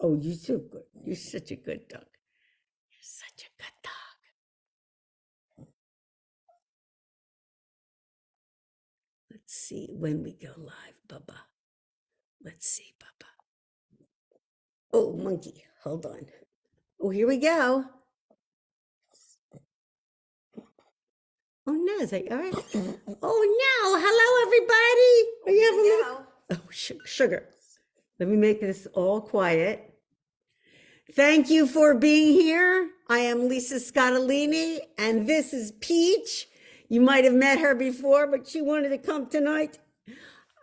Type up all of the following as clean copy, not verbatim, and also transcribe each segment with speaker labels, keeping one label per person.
Speaker 1: Oh, you're so good. You're such a good dog. You're such a good dog. Let's see when we go live, Bubba. Let's see, Bubba. Oh, monkey, hold on. Oh, here we go. Oh no, is that all right? Oh no, hello everybody. Are you having a little? Oh, sugar. Let me make this all quiet. Thank you for being here. I am Lisa Scottolini, and this is Peach. You might have met her before, but she wanted to come tonight.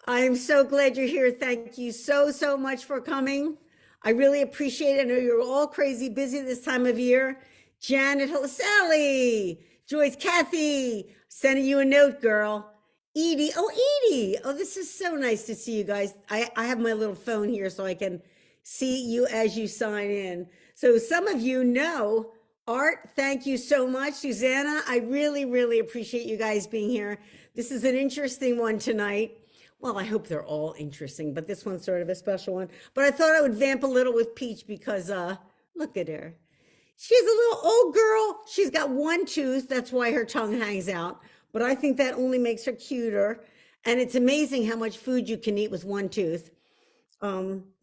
Speaker 1: I am so glad you're here. Thank you so much for coming. I really appreciate it. I know you're all crazy busy this time of year. Janet, hello, Sally, Joyce, Kathy, sending you a note, girl. Edie, oh, this is so nice to see you guys. I have my little phone here so I can see you as you sign in. So some of you know Art, thank you so much. Susanna, I really appreciate you guys being here. This is an interesting one tonight. Well, I hope they're all interesting, but this one's sort of a special one. But I thought I would vamp a little with Peach because look at her. She's a little old girl. She's got one tooth. That's why her tongue hangs out. But I think that only makes her cuter. And it's amazing how much food you can eat with one tooth.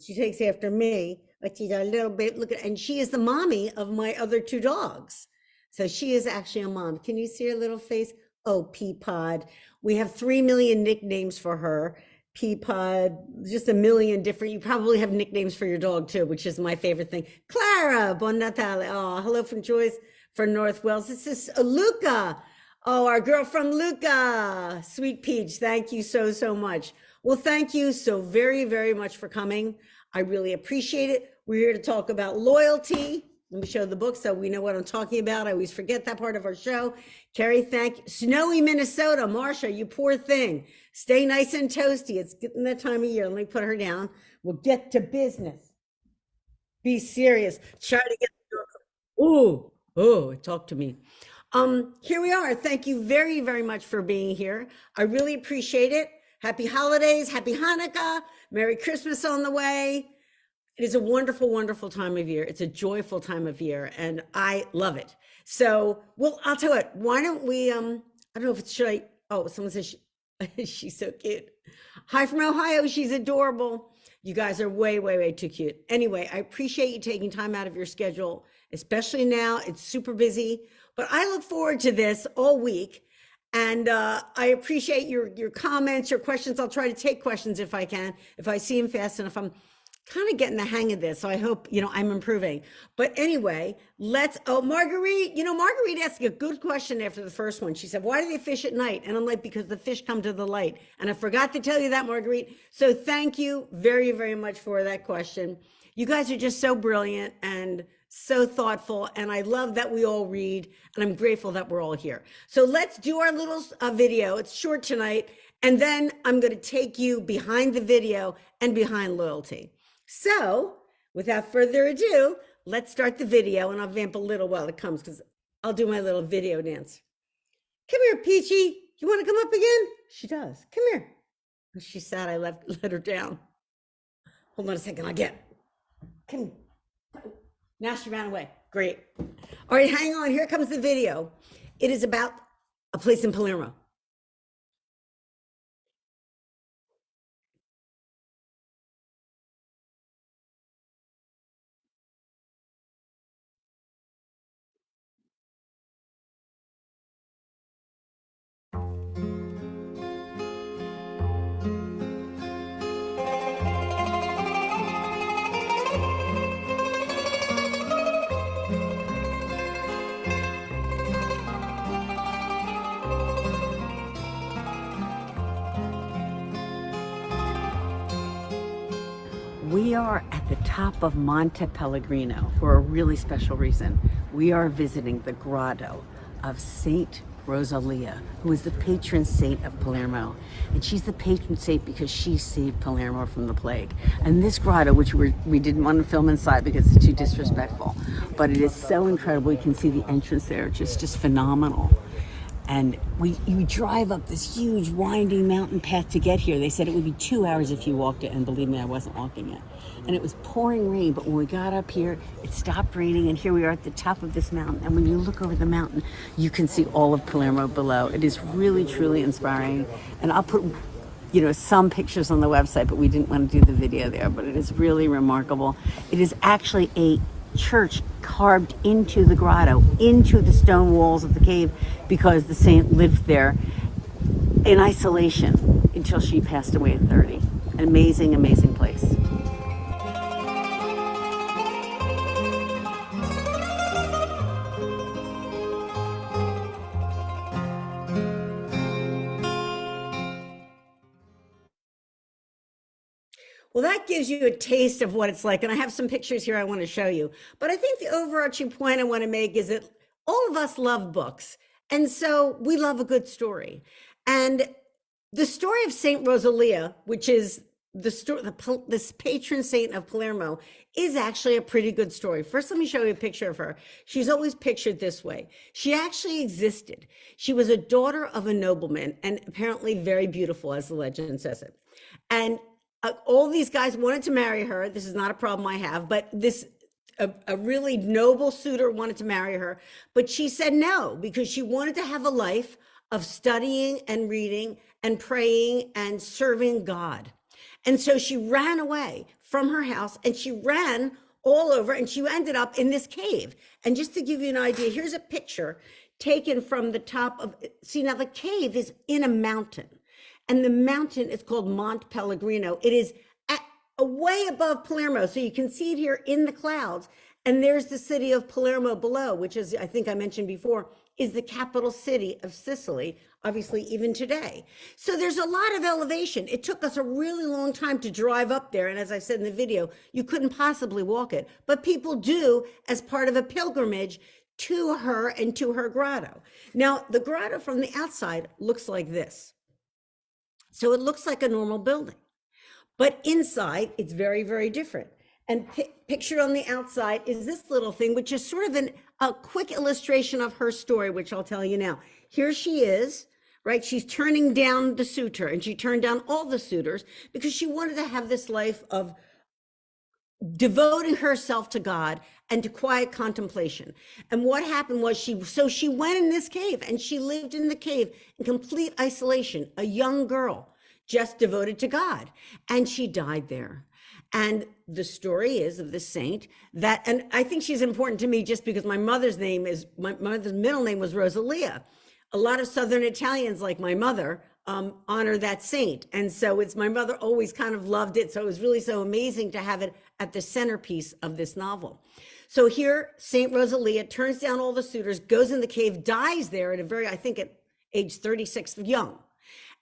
Speaker 1: She takes after me, but she's a little bit, look at, and she is the mommy of my other two dogs. So she is actually a mom. Can you see her little face? Oh, Peapod. We have 3 million nicknames for her. Peapod, just a million different. You probably have nicknames for your dog too, which is my favorite thing. Clara, Bon Natale. Oh, hello from Joyce from North Wales. This is Luca. Oh, our girl from Luca. Sweet Peach. Thank you so much. Well, thank you so very much for coming. I really appreciate it. We're here to talk about loyalty. Let me show the book so we know what I'm talking about. I always forget that part of our show. Carrie, thank you. Snowy Minnesota. Marsha, you poor thing. Stay nice and toasty. It's getting that time of year. Let me put her down. We'll get to business. Be serious. Try to get the door. Oh, talk to me. Here we are. Thank you very much for being here. I really appreciate it. Happy holidays, happy Hanukkah, Merry Christmas on the way. It is a wonderful time of year. It's a joyful time of year, and I love it. So, well, I'll tell you what, why don't we, I don't know if it's, should I, oh, someone says she's so cute. Hi from Ohio, she's adorable. You guys are way too cute. Anyway, I appreciate you taking time out of your schedule, especially now, it's super busy, but I look forward to this all week. And I appreciate your comments, your questions. I'll try to take questions if I can, if I see them fast enough. I'm kind of getting the hang of this, so I hope, I'm improving. But anyway, Marguerite, Marguerite asked a good question after the first one. She said, why do they fish at night? And I'm like, because the fish come to the light. And I forgot to tell you that, Marguerite. So thank you very much for that question. You guys are just so brilliant and so thoughtful, and I love that we all read, and I'm grateful that we're all here. So let's do our little video. It's short tonight, and then I'm going to take you behind the video and behind loyalty. So without further ado, let's start the video, and I'll vamp a little while it comes because I'll do my little video dance. Come here, Peachy. You want to come up again? She does. Come here. She's sad I let her down. Hold on a second. I'll get. Come here. Now she ran away. Great. All right, hang on. Here comes the video. It is about a place in Palermo. We are at the top of Monte Pellegrino for a really special reason. We are visiting the grotto of Saint Rosalia, who is the patron saint of Palermo. And she's the patron saint because she saved Palermo from the plague. And this grotto, which we didn't want to film inside because it's too disrespectful, but it is so incredible. You can see the entrance there, just phenomenal. And you drive up this huge winding mountain path to get here. They said it would be 2 hours if you walked it, and believe me, I wasn't walking it. and it was pouring rain, but when we got up here, it stopped raining, and here we are at the top of this mountain. And when you look over the mountain, you can see all of Palermo below. It is really, truly inspiring. And I'll put, some pictures on the website, but we didn't want to do the video there, but it is really remarkable. It is actually a church carved into the grotto, into the stone walls of the cave, because the saint lived there in isolation until she passed away at 30. An amazing, amazing place. Well, that gives you a taste of what it's like. And I have some pictures here I want to show you. But I think the overarching point I want to make is that all of us love books. And so we love a good story. And the story of Saint Rosalia, which is the story, this patron saint of Palermo, is actually a pretty good story. First, let me show you a picture of her. She's always pictured this way. She actually existed. She was a daughter of a nobleman and apparently very beautiful, as the legend says it. And all these guys wanted to marry her. This is not a problem I have, but a really noble suitor wanted to marry her, but she said no, because she wanted to have a life of studying and reading and praying and serving God. And so she ran away from her house, and she ran all over, and she ended up in this cave. And just to give you an idea, here's a picture taken from the top of, see, now the cave is in a mountain. And the mountain is called Monte Pellegrino. It is way above Palermo. So you can see it here in the clouds. And there's the city of Palermo below, which is, I think I mentioned before, is the capital city of Sicily, obviously even today. So there's a lot of elevation. It took us a really long time to drive up there. And as I said in the video, you couldn't possibly walk it. But people do as part of a pilgrimage to her and to her grotto. Now, the grotto from the outside looks like this. So it looks like a normal building, but inside it's very, very different. And pictured on the outside is this little thing, which is sort of a quick illustration of her story, which I'll tell you now. Here she is, right? She's turning down the suitor, and she turned down all the suitors because she wanted to have this life of devoting herself to God and to quiet contemplation. And what happened was she went in this cave, and she lived in the cave in complete isolation, a young girl just devoted to God, and she died there. And the story is of the saint that, and I think she's important to me just because my mother's middle name was Rosalia. A lot of Southern Italians, like my mother, honor that saint. And so my mother always kind of loved it. So it was really so amazing to have it at the centerpiece of this novel. So here, Saint Rosalia turns down all the suitors, goes in the cave, dies there I think at age 36, young.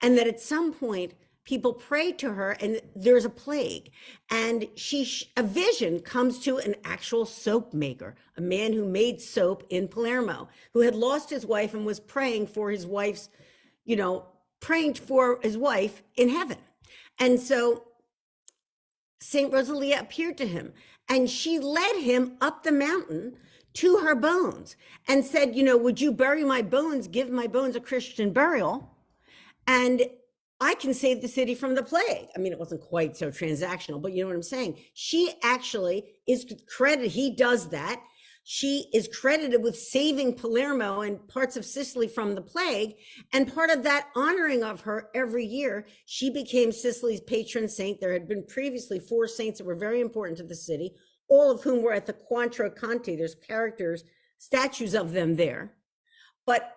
Speaker 1: And that at some point, people pray to her, and there's a plague. And a vision comes to an actual soap maker, a man who made soap in Palermo, who had lost his wife and was praying for his wife's, praying for his wife in heaven. And so Saint Rosalia appeared to him, and she led him up the mountain to her bones and said, would you bury my bones, give my bones a Christian burial, and I can save the city from the plague. I mean, it wasn't quite so transactional, but you know what I'm saying? She actually is credited, he does that. She is credited with saving Palermo and parts of Sicily from the plague. And part of that honoring of her every year, she became Sicily's patron saint. There had been previously 4 saints that were very important to the city, all of whom were at the Quattro Canti. There's statues of them there. But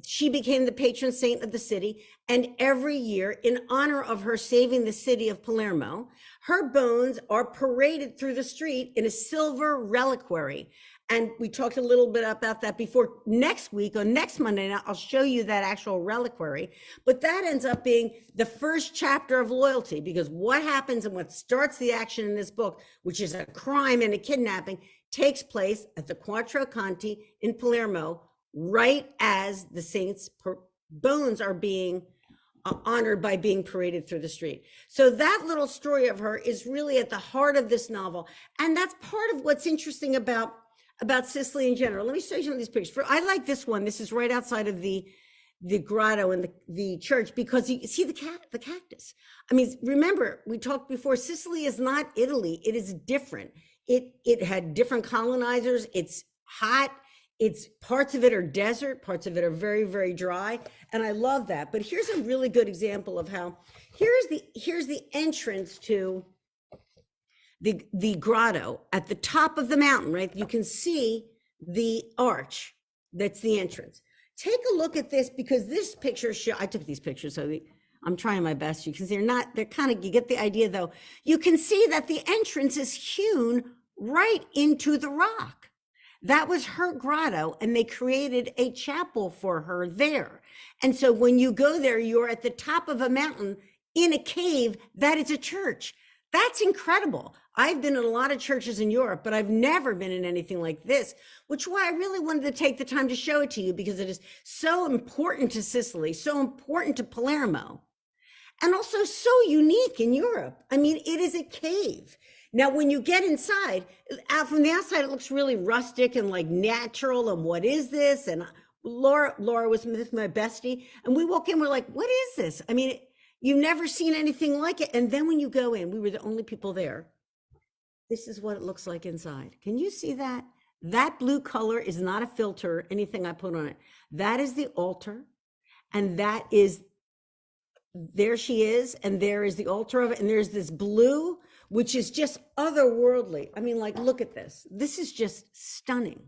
Speaker 1: she became the patron saint of the city, and every year, in honor of her saving the city of Palermo, her bones are paraded through the street in a silver reliquary. And we talked a little bit about that before. Next week, or next Monday night, I'll show you that actual reliquary. But that ends up being the first chapter of loyalty, because what happens and what starts the action in this book, which is a crime and a kidnapping, takes place at the Quattro Canti in Palermo, right as the saint's bones are being honored by being paraded through the street. So that little story of her is really at the heart of this novel. And that's part of what's interesting about Sicily in general. Let me show you some of these pictures. I like this one. This is right outside of the the grotto and the church, because you see the cactus. I mean, remember, we talked before, Sicily is not Italy. It is different. It had different colonizers. It's hot. It's parts of it are desert, parts of it are very, very dry. And I love that. But here's a really good example of how, here's the entrance to the grotto at the top of the mountain, right? You can see the arch. That's the entrance. Take a look at this, because this picture I took these pictures, so I'm trying my best. You can see they're kind of, you get the idea though. You can see that the entrance is hewn right into the rock. That was her grotto, and they created a chapel for her there. And so when you go there, you're at the top of a mountain in a cave that is a church. That's incredible. I've been in a lot of churches in Europe, but I've never been in anything like this, which is why I really wanted to take the time to show it to you, because it is so important to Sicily, so important to Palermo, and also so unique in Europe. I mean, it is a cave. Now, when you get inside, out from the outside, it looks really rustic and like natural. And what is this? And Laura was with my bestie, and we walk in, we're like, what is this? I mean, you've never seen anything like it. And then when you go in, we were the only people there. This is what it looks like inside. Can you see that? That blue color is not a filter, anything I put on it. That is the altar. And that is, there she is. And there is the altar of it. And there's this blue, which is just otherworldly. I mean, like, look at this. This is just stunning.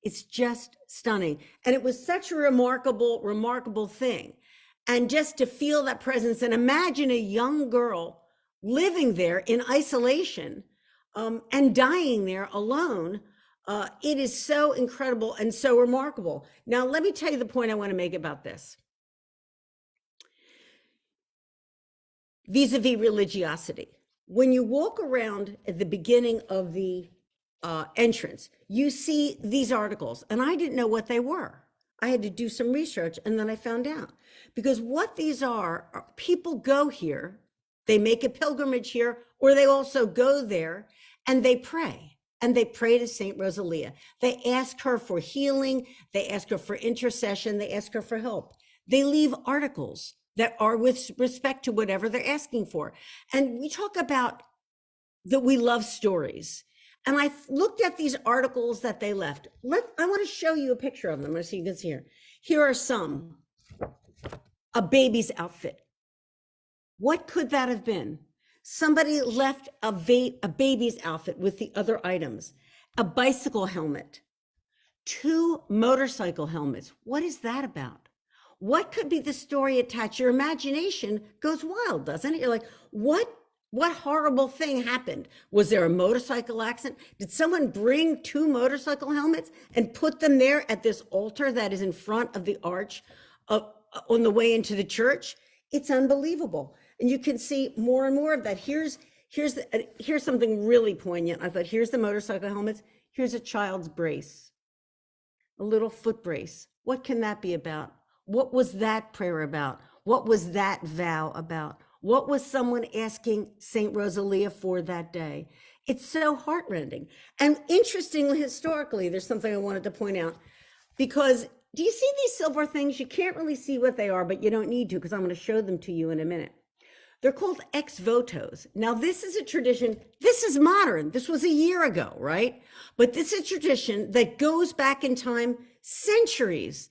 Speaker 1: It's just stunning. And it was such a remarkable thing. And just to feel that presence, and imagine a young girl living there in isolation, and dying there alone. It is so incredible and so remarkable. Now, let me tell you the point I want to make about this. Vis-a-vis religiosity. When you walk around at the beginning of the entrance, you see these articles, and I didn't know what they were. I had to do some research, and then I found out. Because what these are people go here, they make a pilgrimage here, or they also go there and they pray. And they pray to Saint Rosalia. They ask her for healing. They ask her for intercession. They ask her for help. They leave articles that are with respect to whatever they're asking for. And we talk about that we love stories. And I looked at these articles that they left. I want to show you a picture of them so you can see here. Here are some. A baby's outfit. What could that have been? Somebody left a baby's outfit with the other items. A bicycle helmet. 2 motorcycle helmets. What is that about? What could be the story attached? Your imagination goes wild, doesn't it? You're like, what horrible thing happened? Was there a motorcycle accident? Did someone bring 2 motorcycle helmets and put them there at this altar that is in front of the arch on the way into the church? It's unbelievable. And you can see more and more of that. Here's something really poignant. I thought, here's the motorcycle helmets. Here's a child's brace, a little foot brace. What can that be about? What was that prayer about? What was that vow about? What was someone asking Saint Rosalia for that day? It's so heartrending. And interestingly, historically, there's something I wanted to point out, because do you see these silver things? You can't really see what they are, but you don't need to, because I'm going to show them to you in a minute. They're called ex votos. Now, this is a tradition. This is modern. This was a year ago, right? But this is a tradition that goes back in time, centuries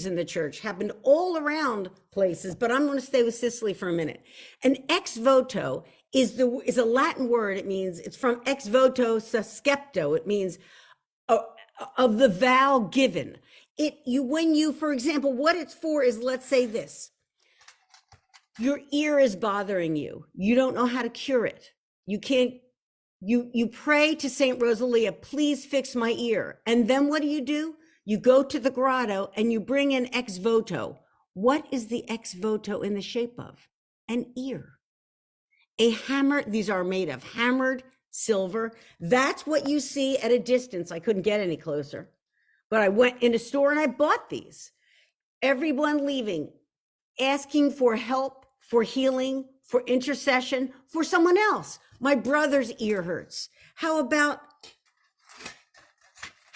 Speaker 1: in the church, happened all around places, but I'm going to stay with Sicily for a minute. An ex voto is a Latin word. It's from ex voto suscepto. It means of the vow given. For example, what it's for is, let's say this. Your ear is bothering you. You don't know how to cure it. You pray to Saint Rosalia, please fix my ear. And then what do? You go to the grotto and you bring an ex voto. What is the ex voto in the shape of? An ear. A hammer. These are made of hammered silver. That's what you see at a distance. I couldn't get any closer, but I went in a store and I bought these. Everyone leaving, asking for help, for healing, for intercession, for someone else. My brother's ear hurts. How about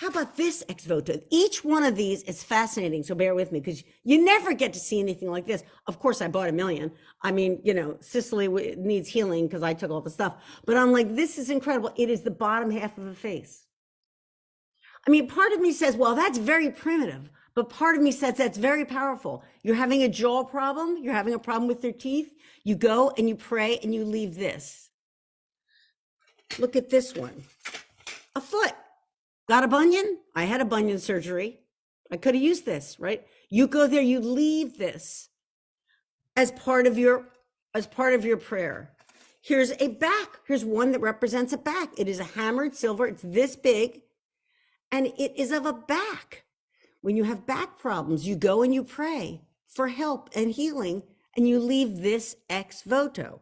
Speaker 1: How about this ex voto? Each one of these is fascinating. So bear with me because you never get to see anything like this. Of course, I bought a million. I mean, Sicily needs healing because I took all the stuff. But I'm like, this is incredible. It is the bottom half of a face. I mean, part of me says, well, that's very primitive. But part of me says that's very powerful. You're having a jaw problem. You're having a problem with your teeth. You go and you pray and you leave this. Look at this one. A foot. Got a bunion? I had a bunion surgery. I could have used this, right? You go there, you leave this as part of your prayer. Here's a back. Here's one that represents a back. It is a hammered silver. It's this big, and it is of a back. When you have back problems, you go and you pray for help and healing, and you leave this ex voto.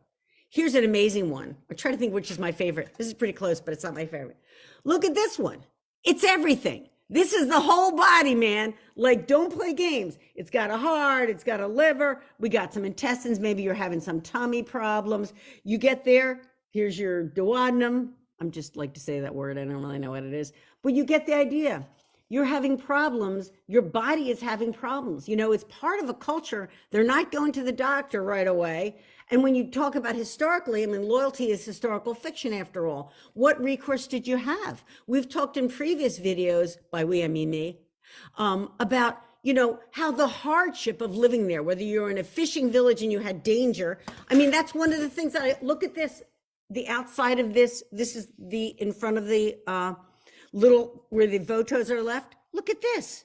Speaker 1: Here's an amazing one. I try to think which is my favorite. This is pretty close, but it's not my favorite. Look at this one. It's everything. This is the whole body, man. Like, don't play games. It's got a heart, it's got a liver, we got some intestines. Maybe you're having some tummy problems. You get there, here's your duodenum. I'm just like to say that word. I don't really know what it is, but you get the idea. You're having problems. Your body is having problems. It's part of a culture. They're not going to the doctor right away. And when you talk about historically, I mean, loyalty is historical fiction after all. What recourse did you have? We've talked in previous videos, by we, I mean me, about, how the hardship of living there, whether you're in a fishing village and you had danger. I mean, that's one of the things that I look at this, the outside of this is the, in front of the, little where the votos are left. Look at this.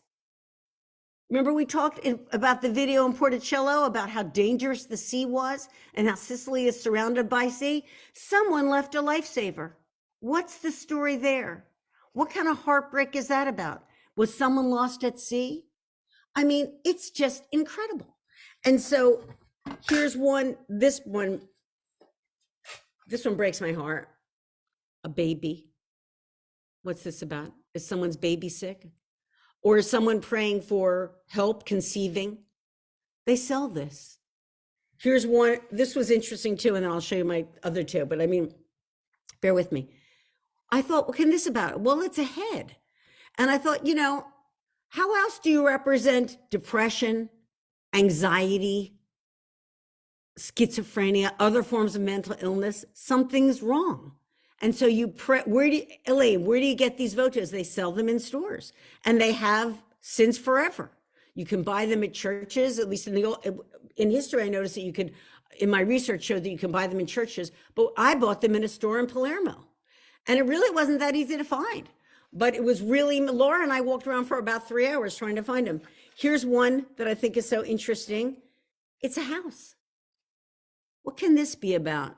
Speaker 1: Remember we talked about the video in Porticello about how dangerous the sea was and how Sicily is surrounded by sea? Someone left a lifesaver. What's the story there? What kind of heartbreak is that about? Was someone lost at sea? I mean, it's just incredible. And so here's one, this one breaks my heart. A baby. What's this about? Is someone's baby sick? Or is someone praying for help conceiving? They sell this. Here's one. This was interesting too, and then I'll show you my other two. But I mean, bear with me. I thought, what can this about? Well, it's a head. And I thought, how else do you represent depression, anxiety, schizophrenia, other forms of mental illness? Something's wrong. And so you pray, Elaine, where do you get these votos? They sell them in stores, and they have since forever. You can buy them at churches, at least in history, I noticed that you could, in my research showed that you can buy them in churches, but I bought them in a store in Palermo. And it really wasn't that easy to find, but it was really, Laura and I walked around for about 3 hours trying to find them. Here's one that I think is so interesting. It's a house. What can this be about?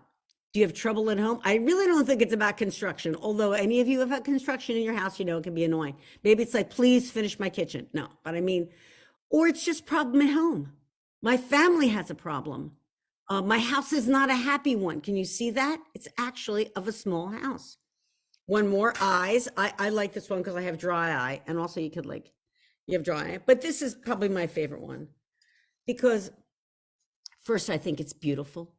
Speaker 1: Do you have trouble at home? I really don't think it's about construction. Although any of you have had construction in your house, it can be annoying. Maybe it's like, please finish my kitchen. No, but I mean, or it's just problem at home. My family has a problem. My house is not a happy one. Can you see that? It's actually of a small house. One more, eyes. I like this one because I have dry eye. And also you have dry eye. But this is probably my favorite one because first, I think it's beautiful.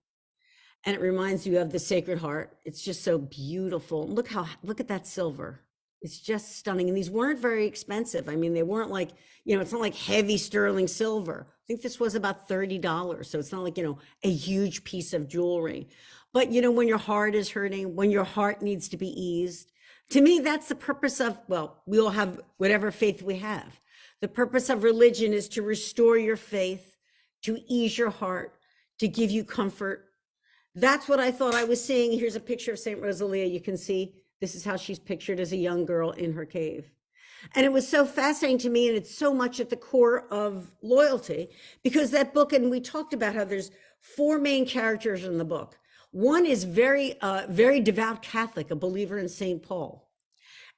Speaker 1: And it reminds you of the Sacred Heart. It's just so beautiful. Look at that silver. It's just stunning. And these weren't very expensive. I mean, they weren't like, it's not like heavy sterling silver. I think this was about $30. So it's not like, a huge piece of jewelry. But, when your heart is hurting, when your heart needs to be eased, to me, that's the purpose of, well, we all have whatever faith we have. The purpose of religion is to restore your faith, to ease your heart, to give you comfort. That's what I thought I was seeing. Here's a picture of St. Rosalia. You can see this is how she's pictured as a young girl in her cave. And it was so fascinating to me, and it's so much at the core of loyalty, because that book, and we talked about how there's 4 main characters in the book. One is very devout Catholic, a believer in St. Paul.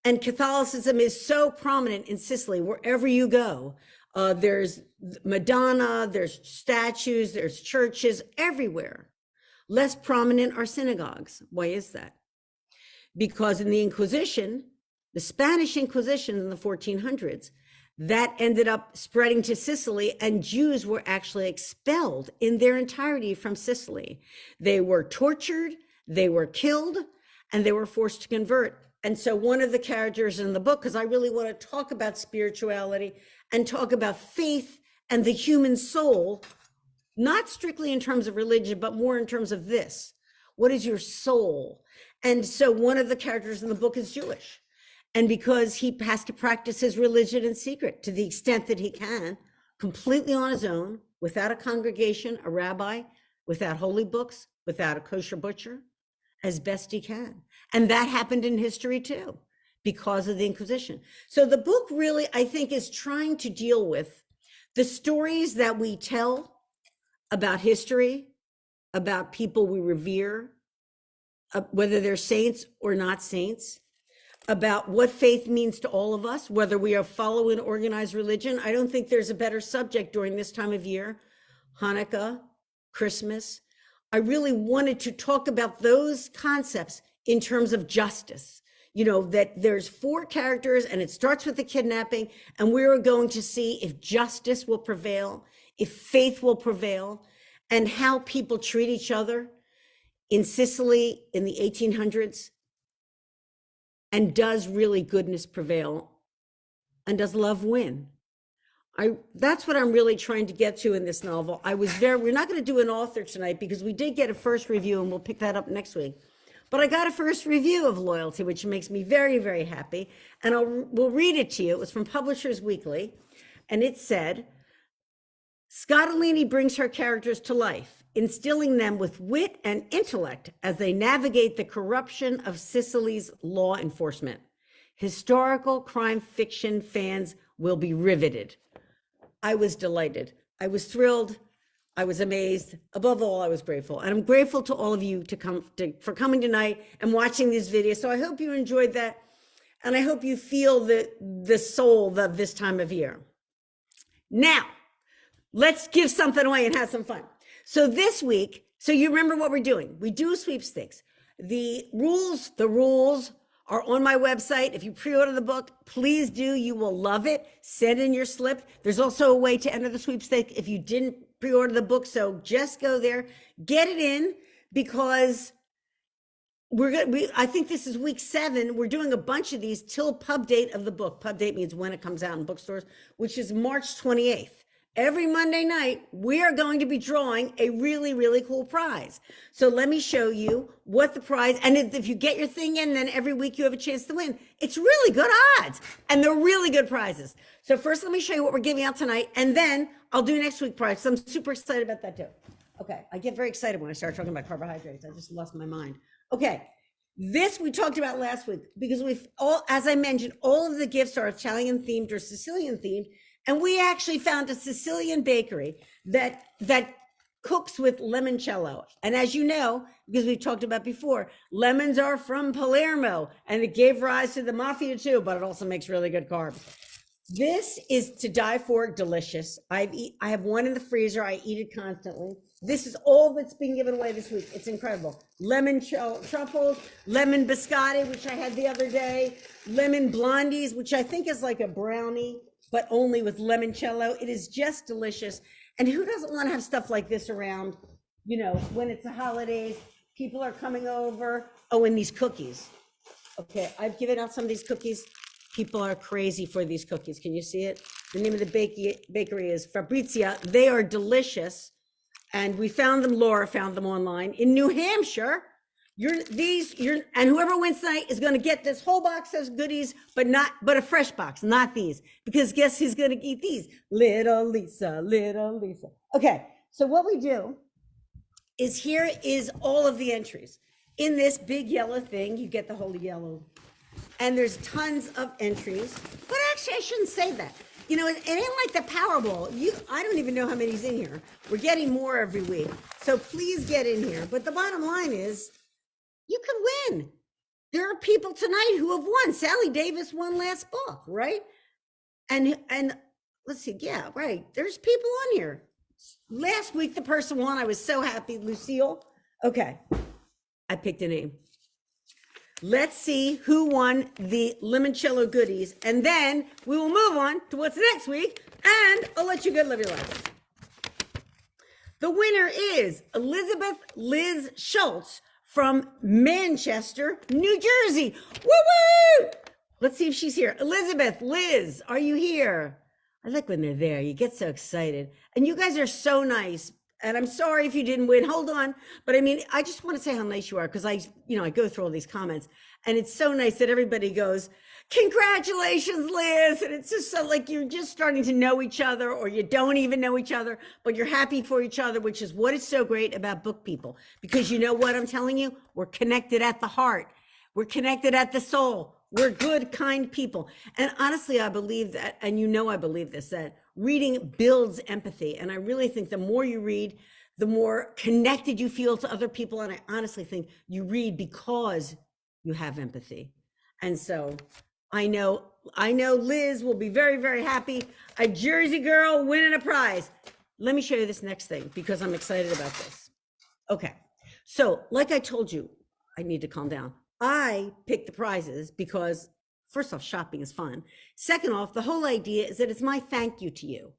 Speaker 1: And Catholicism is so prominent in Sicily, wherever you go. There's Madonna, there's statues, there's churches everywhere. Less prominent are synagogues. Why is that? Because in the Inquisition, the Spanish Inquisition in the 1400s, that ended up spreading to Sicily, and Jews were actually expelled in their entirety from Sicily. They were tortured, they were killed, and they were forced to convert. And so one of the characters in the book, because I really want to talk about spirituality and talk about faith and the human soul, not strictly in terms of religion, but more in terms of this. What is your soul? And so one of the characters in the book is Jewish. And because he has to practice his religion in secret to the extent that he can, completely on his own, without a congregation, a rabbi, without holy books, without a kosher butcher, as best he can. And that happened in history too, because of the Inquisition. So the book really, I think, is trying to deal with the stories that we tell about history, about people we revere, whether they're saints or not saints, about what faith means to all of us, whether we are following organized religion. I don't think there's a better subject during this time of year, Hanukkah, Christmas. I really wanted to talk about those concepts in terms of justice. You know, that there's 4 characters and it starts with the kidnapping, and we're going to see if justice will prevail, if faith will prevail, and how people treat each other in Sicily in the 1800s. And does really goodness prevail? And does love win? That's what I'm really trying to get to in this novel. We're not going to do an author tonight because we did get a first review and we'll pick that up next week. But I got a first review of Loyalty, which makes me very, very happy. And we'll read it to you. It was from Publishers Weekly. And it said, Scottolini brings her characters to life, instilling them with wit and intellect as they navigate the corruption of Sicily's law enforcement. Historical crime fiction fans will be riveted. I was delighted. I was thrilled. I was amazed. Above all, I was grateful. And I'm grateful to all of you for coming tonight and watching these videos. So I hope you enjoyed that. And I hope you feel the soul of this time of year. Now, let's give something away and have some fun. So this week, so you remember what we're doing. We do sweepstakes. The rules are on my website. If you pre-order the book, please do. You will love it. Send in your slip. There's also a way to enter the sweepstake if you didn't pre-order the book. So just go there, get it in, because I think this is week 7. We're doing a bunch of these till pub date of the book. Pub date means when it comes out in bookstores, which is March 28th. Every Monday night, we are going to be drawing a really, really cool prize. So let me show you what the prize, and if you get your thing in, then every week you have a chance to win. It's really good odds, and they're really good prizes. So first, let me show you what we're giving out tonight, and then I'll do next week's prize. So I'm super excited about that too. Okay, I get very excited when I start talking about carbohydrates. I just lost my mind. Okay, this we talked about last week, because as I mentioned, all of the gifts are Italian themed or Sicilian themed. And we actually found a Sicilian bakery that cooks with limoncello. And as you know, because we've talked about before, lemons are from Palermo, and it gave rise to the mafia too, but it also makes really good carbs. This is to die for, delicious. I have one in the freezer. I eat it constantly. This is all that's being given away this week. It's incredible. Lemon truffles, lemon biscotti, which I had the other day, lemon blondies, which I think is like a brownie, but only with limoncello. It is just delicious. And who doesn't want to have stuff like this around, you know, when it's the holidays, people are coming over. Oh, and these cookies. Okay, I've given out some of these cookies. People are crazy for these cookies. Can you see it? The name of the bakery is Fabrizia. They are delicious. And we found them, Laura found them online in New Hampshire. And whoever wins tonight is going to get this whole box of goodies, but a fresh box, not these, because guess who's going to eat these? Little Lisa, little Lisa. Okay, so what we do is here is all of the entries. In this big yellow thing, you get the whole yellow, and there's tons of entries, but actually I shouldn't say that. You know, it ain't like the Powerball. I don't even know how many's in here. We're getting more every week. So please get in here. But the bottom line is, you can win. There are people tonight who have won. Sally Davis won last book, right? And let's see, yeah, right. There's people on here. Last week, the person won. I was so happy, Lucille. Okay, I picked a name. Let's see who won the limoncello goodies, and then we will move on to what's next week, and I'll let you go live your life. The winner is Elizabeth Liz Schultz from Manchester, New Jersey. Woo woo! Let's see if she's here. Elizabeth, Liz, are you here? I like when they're there. You get so excited. And you guys are so nice. And I'm sorry if you didn't win. Hold on. But I mean, I just want to say how nice you are because I go through all these comments and it's so nice that everybody goes, congratulations, Liz. And it's just so like you're just starting to know each other or you don't even know each other, but you're happy for each other, which is what is so great about book people. Because you know what I'm telling you? We're connected at the heart. We're connected at the soul. We're good, kind people. And honestly, I believe that, and I believe this, that reading builds empathy. And I really think the more you read, the more connected you feel to other people. And I honestly think you read because you have empathy. And so I know Liz will be very, very happy. A Jersey girl winning a prize. Let me show you this next thing because I'm excited about this. Okay. So like I told you, I need to calm down. I picked the prizes because first off, shopping is fun. Second off, the whole idea is that it's my thank you to you.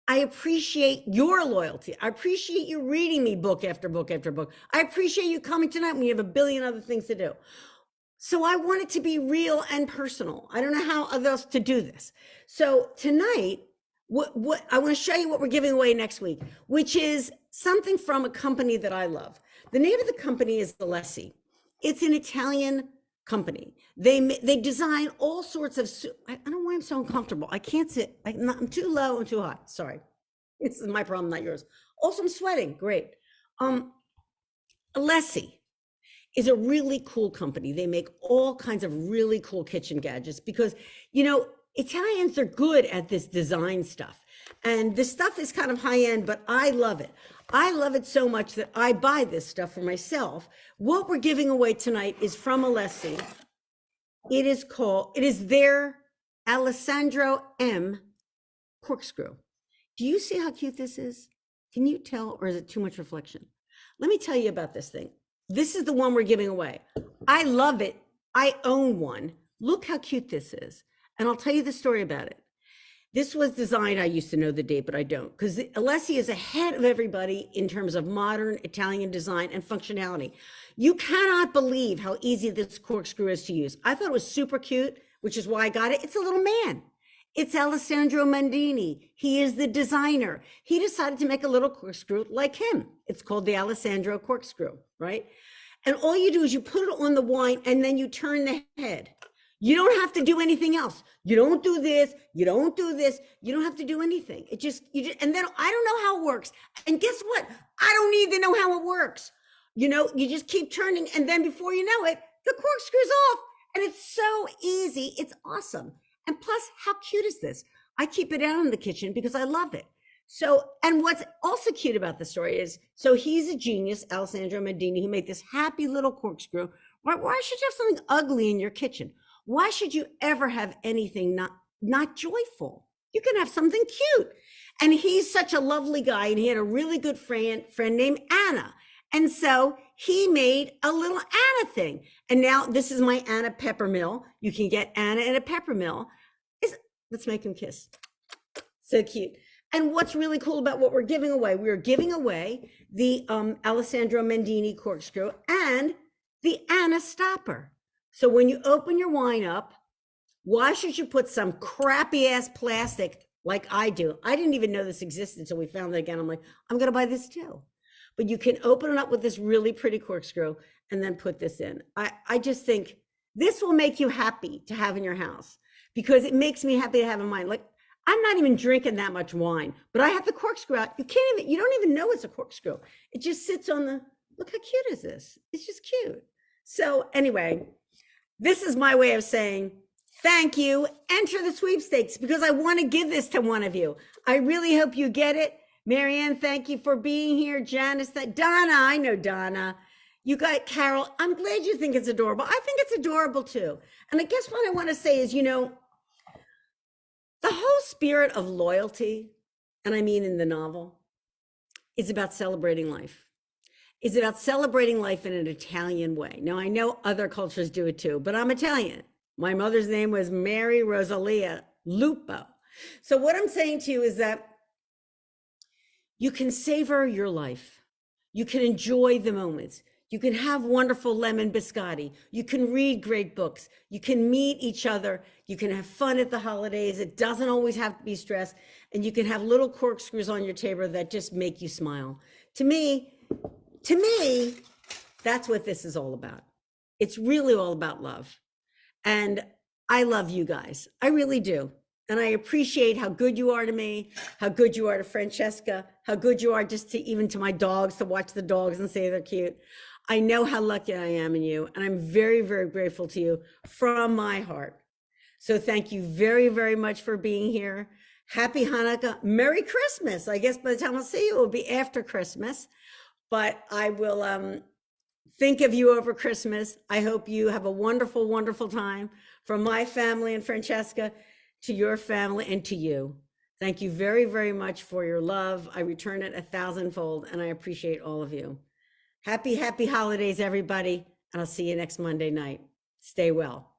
Speaker 1: I appreciate your loyalty. I appreciate you reading me book after book after book. I appreciate you coming tonight when you have a billion other things to do. So I want it to be real and personal. I don't know how else to do this. So tonight, what I want to show you what we're giving away next week, which is something from a company that I love. The name of the company is Alessi. It's an Italian company. They design all sorts of, I don't know why I'm so uncomfortable. I can't sit, I'm too low and too high. Sorry. This is my problem, not yours. Also, I'm sweating, great. Alessi is a really cool company. They make all kinds of really cool kitchen gadgets because, Italians are good at this design stuff. And this stuff is kind of high end, but I love it. I love it so much that I buy this stuff for myself. What we're giving away tonight is from Alessi. It is their Alessandro M corkscrew. Do you see how cute this is? Can you tell, or is it too much reflection? Let me tell you about this thing. This is the one we're giving away. I love it. I own one. Look how cute this is. And I'll tell you the story about it. This was designed, I used to know the date, but I don't, because Alessi is ahead of everybody in terms of modern Italian design and functionality. You cannot believe how easy this corkscrew is to use. I thought it was super cute, which is why I got it. It's a little man. It's Alessandro Mandini. He is the designer. He decided to make a little corkscrew like him. It's called the Alessandro corkscrew, right? And all you do is you put it on the wine and then you turn the head. You don't have to do anything else. You don't do this. You don't do this. You don't have to do anything. And then I don't know how it works. And guess what? I don't need to know how it works. You just keep turning. And then before you know it, the corkscrew's off. And it's so easy. It's awesome. And plus, how cute is this? I keep it out in the kitchen because I love it. So, and what's also cute about the story is, so he's a genius, Alessandro Mandini, who made this happy little corkscrew. Why should you have something ugly in your kitchen? Why should you ever have anything not joyful? You can have something cute. And he's such a lovely guy, and he had a really good friend named Anna. And so he made a little Anna thing. And now this is my Anna peppermill. You can get Anna in a peppermill. Let's make him kiss. So cute. And what's really cool about what we're giving away, we're giving away the Alessandro Mandini corkscrew and the Anna stopper. So when you open your wine up, why should you put some crappy ass plastic like I do? I didn't even know this existed until we found it again. I'm like, I'm going to buy this too. But you can open it up with this really pretty corkscrew and then put this in. I just think this will make you happy to have in your house because it makes me happy to have in mine. Like, I'm not even drinking that much wine, but I have the corkscrew out. You don't even know it's a corkscrew. It just sits on look how cute is this? It's just cute. So anyway, this is my way of saying, thank you. Enter the sweepstakes because I want to give this to one of you. I really hope you get it. Marianne, thank you for being here. Janice, Donna, I know Donna. You got Carol. I'm glad you think it's adorable. I think it's adorable too. And I guess what I want to say is, the whole spirit of loyalty, and I mean in the novel, is about celebrating life. It's about celebrating life in an Italian way. Now, I know other cultures do it too, but I'm Italian. My mother's name was Mary Rosalia Lupo. So what I'm saying to you is that you can savor your life. You can enjoy the moments. You can have wonderful lemon biscotti. You can read great books. You can meet each other. You can have fun at the holidays. It doesn't always have to be stress. And you can have little corkscrews on your table that just make you smile. To me, that's what this is all about. It's really all about love. And I love you guys. I really do. And I appreciate how good you are to me, how good you are to Francesca, how good you are just to even to my dogs, to watch the dogs and say they're cute. I know how lucky I am in you, and I'm very, very grateful to you from my heart. So thank you very, very much for being here. Happy Hanukkah. Merry Christmas. I guess by the time I'll see you, it will be after Christmas, but I will think of you over Christmas. I hope you have a wonderful, wonderful time. From my family and Francesca to your family and to you. Thank you very, very much for your love. I return it 1,000-fold, and I appreciate all of you. Happy, happy holidays, everybody. And I'll see you next Monday night. Stay well.